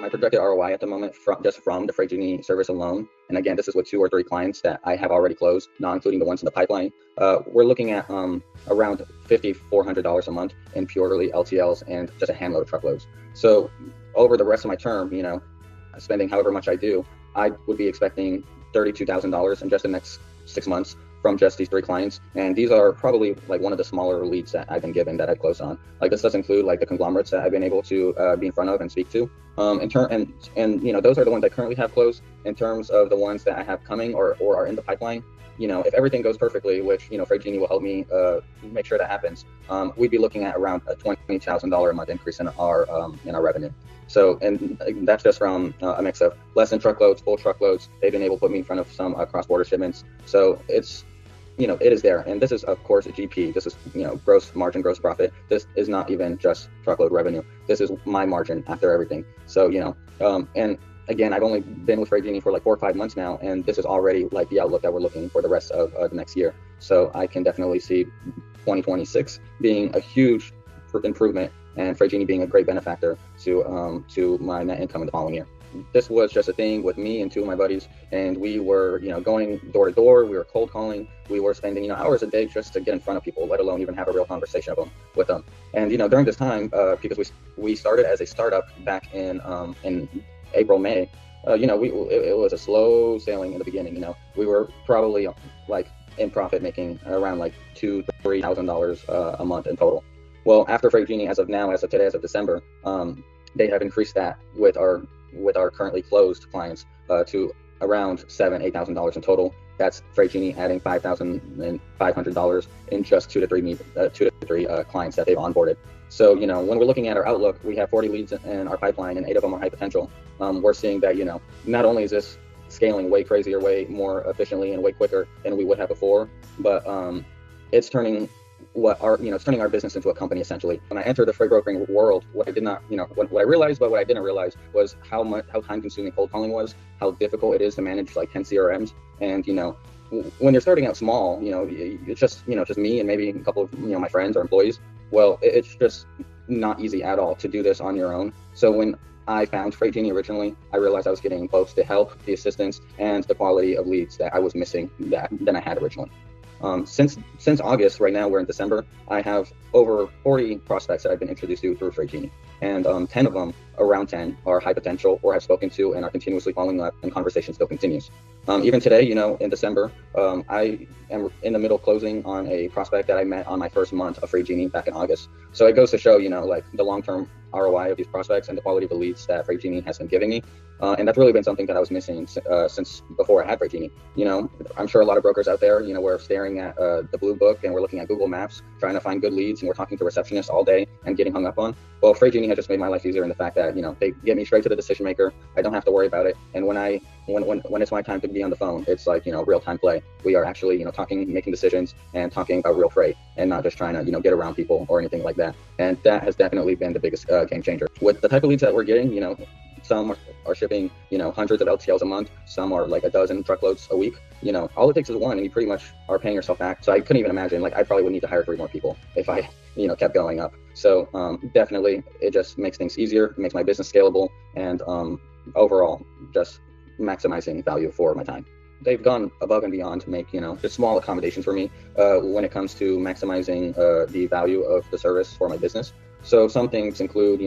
My projected ROI at the moment from the Freight Genie service alone, and again, this is with 2 or 3 clients that I have already closed, not including the ones in the pipeline. We're looking at around $5,400 a month in purely LTLs and just a handload of truckloads. So over the rest of my term, spending however much I do, I would be expecting $32,000 in just the next 6 months from just these 3 clients. And these are probably like one of the smaller leads that I've been given that I've closed on. Like this does include like the conglomerates that I've been able to be in front of and speak to. Those are the ones I currently have closed. In terms of the ones that I have coming or are in the pipeline, if everything goes perfectly, which Freight Genie will help me make sure that happens, we'd be looking at around a $20,000 a month increase in our revenue. So, and that's just from a mix of less than truckloads, full truckloads. They've been able to put me in front of some cross-border shipments. So it's, it is there. And this is, of course, a GP. This is, gross margin, gross profit. This is not even just truckload revenue. This is my margin after everything. So, and again, I've only been with Freight Genie for like 4 or 5 months now, and this is already like the outlook that we're looking for the rest of the next year. So I can definitely see 2026 being a huge improvement, and Freight Genie being a great benefactor to my net income in the following year. This was just a thing with me and 2 of my buddies, and we were, going door to door. We were cold calling. We were spending, hours a day just to get in front of people, let alone even have a real conversation with them. And during this time, because we started as a startup back in April, May, it was a slow sailing in the beginning. We were probably like in profit making around like $2,000-3,000 a month in total. Well, after Freight Genie, as of now, as of today, as of December, they have increased that with our currently closed clients to around $7,000-8,000 in total. That's Freight Genie adding $5,500 in just 2 to 3 clients that they've onboarded. So, when we're looking at our outlook, we have 40 leads in our pipeline, and 8 of them are high potential. We're seeing that, not only is this scaling way crazier, way more efficiently, and way quicker than we would have before, but it's turning turning our business into a company essentially. When I entered the freight brokering world, what I did not, what I realized, but what I didn't realize was how time consuming cold calling was, how difficult it is to manage like 10 CRMs. And, when you're starting out small, it's just me and maybe a couple of, my friends or employees. Well, it's just not easy at all to do this on your own. So when I found Freight Genie originally, I realized I was getting both the help, the assistance, and the quality of leads that I was missing than I had originally. Since August, right now we're in December, I have over 40 prospects that I've been introduced to through Freight Genie, and 10 of them, around 10, are high potential or have spoken to and are continuously following up, and conversation still continues. Even today, in December, I am in the middle closing on a prospect that I met on my first month of Freight Genie back in August. So it goes to show, like the long-term ROI of these prospects and the quality of the leads that Freight Genie has been giving me. And that's really been something that I was missing since before I had Freight Genie. I'm sure a lot of brokers out there, we're staring at the blue book and we're looking at Google Maps, trying to find good leads, and we're talking to receptionists all day and getting hung up on. Well, Freight Genie has just made my life easier in the fact that, they get me straight to the decision maker. I don't have to worry about it. And when it's my time to be on the phone, it's like, real time play. We are actually, talking, making decisions and talking about real freight, and not just trying to, get around people or anything like that. And that has definitely been the biggest game changer. With the type of leads that we're getting, some are shipping, hundreds of LTLs a month. Some are like a dozen truckloads a week. All it takes is one, and you pretty much are paying yourself back. So I couldn't even imagine, I probably would need to hire 3 more people if I, kept going up. So definitely, it just makes things easier, it makes my business scalable, and overall, just maximizing value for my time. They've gone above and beyond to make, just small accommodations for me when it comes to maximizing the value of the service for my business. So some things include,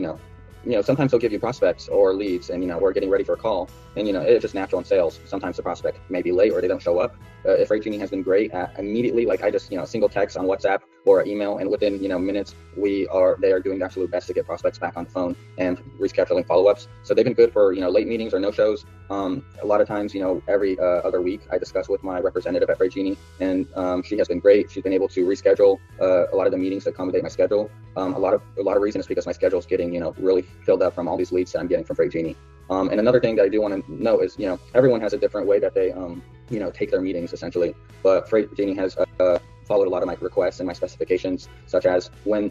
sometimes they'll give you prospects or leads, and, we're getting ready for a call, and, it's just natural in sales. Sometimes the prospect may be late or they don't show up. If Freight Genie has been great at immediately, I just, single text on WhatsApp or email, and within, minutes, they are doing the absolute best to get prospects back on the phone and rescheduling follow-ups. So they've been good for, late meetings or no-shows. A lot of times, every other week I discuss with my representative at Freight Genie, and she has been great. She's been able to reschedule a lot of the meetings to accommodate my schedule. A lot of reason is because my schedule is getting, really filled up from all these leads that I'm getting from Freight Genie. And another thing that I do want to know is, everyone has a different way that they, take their meetings essentially. But Freight Genie has followed a lot of my requests and my specifications, such as when,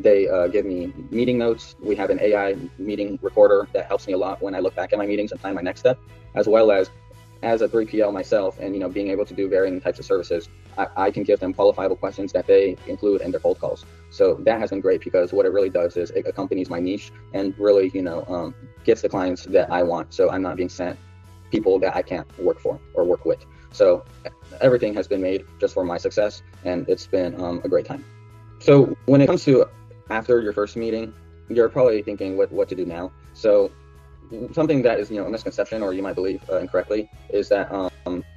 they give me meeting notes. We have an AI meeting recorder that helps me a lot when I look back at my meetings and plan my next step, as well as a 3PL myself, and being able to do varying types of services, I can give them qualifiable questions that they include in their cold calls. So that has been great because what it really does is it accompanies my niche and really, gets the clients that I want. So I'm not being sent people that I can't work for or work with. So everything has been made just for my success, and it's been a great time. So when it comes to after your first meeting, you're probably thinking what to do now. So something that is, a misconception, or you might believe incorrectly, is that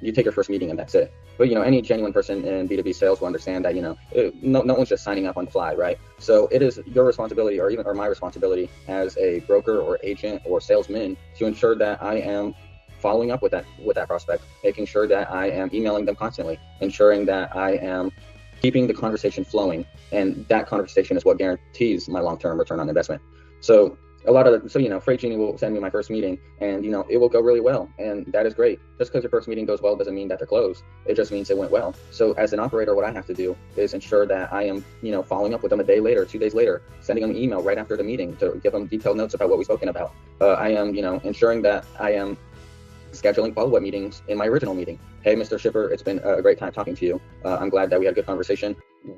you take your first meeting and that's it. But any genuine person in B2B sales will understand that no one's just signing up on the fly, right? So it is your responsibility, or my responsibility as a broker or agent or salesman, to ensure that I am following up with that prospect, making sure that I am emailing them constantly, ensuring that I am keeping the conversation flowing, and that conversation is what guarantees my long-term return on investment. So Freight Genie will send me my first meeting, and it will go really well, and that is great. Just because your first meeting goes well doesn't mean that they're closed. It just means it went well. So as an operator, what I have to do is ensure that I am following up with them a day later, 2 days later, sending them an email right after the meeting to give them detailed notes about what we've spoken about. I am ensuring that I am scheduling follow-up meetings in my original meeting. Hey, Mr. Shipper, it's been a great time talking to you. I'm glad that we had a good conversation.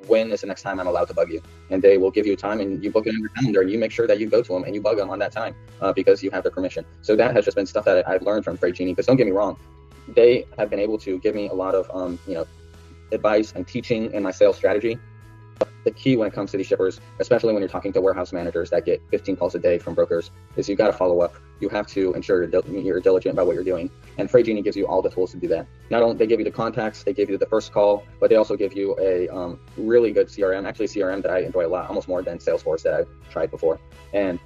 When is the next time I'm allowed to bug you? And they will give you time, and you book it on your calendar, and you make sure that you go to them and you bug them on that time because you have their permission. So that has just been stuff that I've learned from Freight Genie. Because don't get me wrong, they have been able to give me a lot of advice and teaching in my sales strategy. The key when it comes to these shippers, especially when you're talking to warehouse managers that get 15 calls a day from brokers, is you got to follow up. You have to ensure you're diligent about what you're doing. And Freight Genie gives you all the tools to do that. Not only they give you the contacts, they give you the first call, but they also give you a really good CRM, actually CRM that I enjoy a lot, almost more than Salesforce that I've tried before. And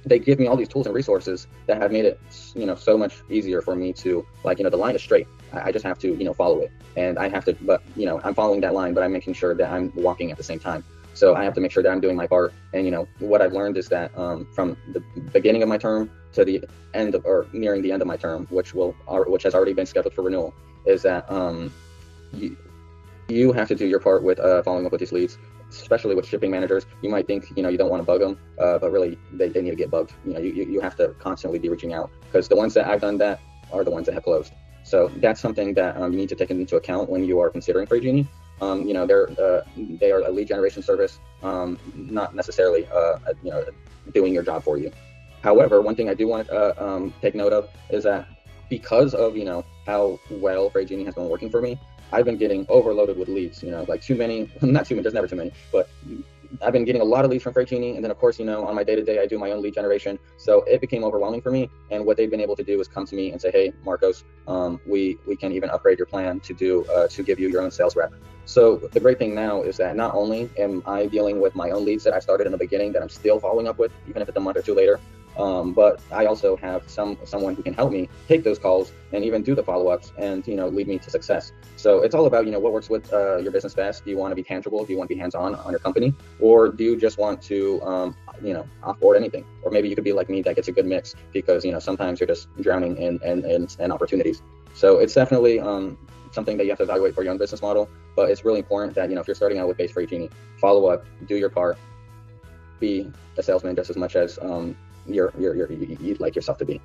they give me all these tools and resources that have made it, so much easier for me to, the line is straight. I just have to, follow it. And I have to, but, I'm following that line, but I'm making sure that I'm walking at the same time. So I have to make sure that I'm doing my part. And, what I've learned is that from the beginning of my term to the end of, or nearing the end of my term, which has already been scheduled for renewal, is that you have to do your part with following up with these leads, especially with shipping managers. You might think, you don't want to bug them, but really they need to get bugged. You have to constantly be reaching out, because the ones that I've done that are the ones that have closed. So that's something that you need to take into account when you are considering Freight Genie. They are a lead generation service, not necessarily doing your job for you. However, one thing I do want to take note of is that because of how well Freight Genie has been working for me, I've been getting overloaded with leads. Too many, not too many. There's never too many, but I've been getting a lot of leads from Freight Genie, and then of course, on my day-to-day, I do my own lead generation. So it became overwhelming for me. And what they've been able to do is come to me and say, "Hey, Marcos, we can even upgrade your plan to give you your own sales rep." So the great thing now is that not only am I dealing with my own leads that I started in the beginning that I'm still following up with, even if it's a month or two later, but I also have someone who can help me take those calls and even do the follow-ups and lead me to success. So it's all about what works with your business best. Do you want to be tangible? Do you want to be hands-on on your company, or do you just want to offboard anything? Or maybe you could be like me, that gets a good mix, because sometimes you're just drowning in opportunities. So it's definitely something that you have to evaluate for your own business model. But it's really important that if you're starting out with base Freight Genie, follow up, do your part, be a salesman just as much as you'd like yourself to be.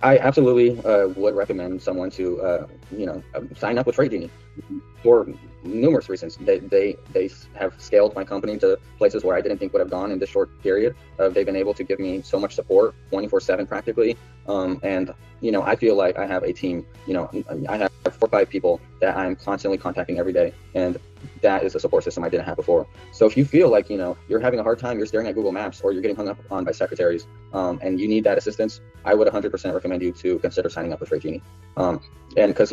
I absolutely would recommend someone to sign up with Freight Genie for numerous reasons. They have scaled my company to places where I didn't think would have gone in this short period. They've been able to give me so much support 24/7 practically, and I feel like I have a team. I have 4 or 5 people that I'm constantly contacting every day, and that is a support system I didn't have before. So if you feel like you're having a hard time, you're staring at Google Maps, or you're getting hung up on by secretaries, and you need that assistance, I would 100% recommend you to consider signing up with Freight Genie. And because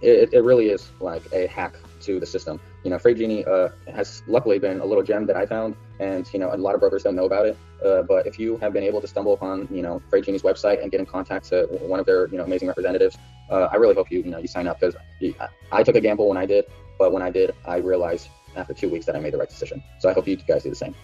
it really is like a hack to the system. Freight Genie has luckily been a little gem that I found, and a lot of brokers don't know about it. But if you have been able to stumble upon Freight Genie's website and get in contact to one of their amazing representatives, I really hope you sign up, because I took a gamble when I did, but when I did, I realized after 2 weeks that I made the right decision. So I hope you guys do the same.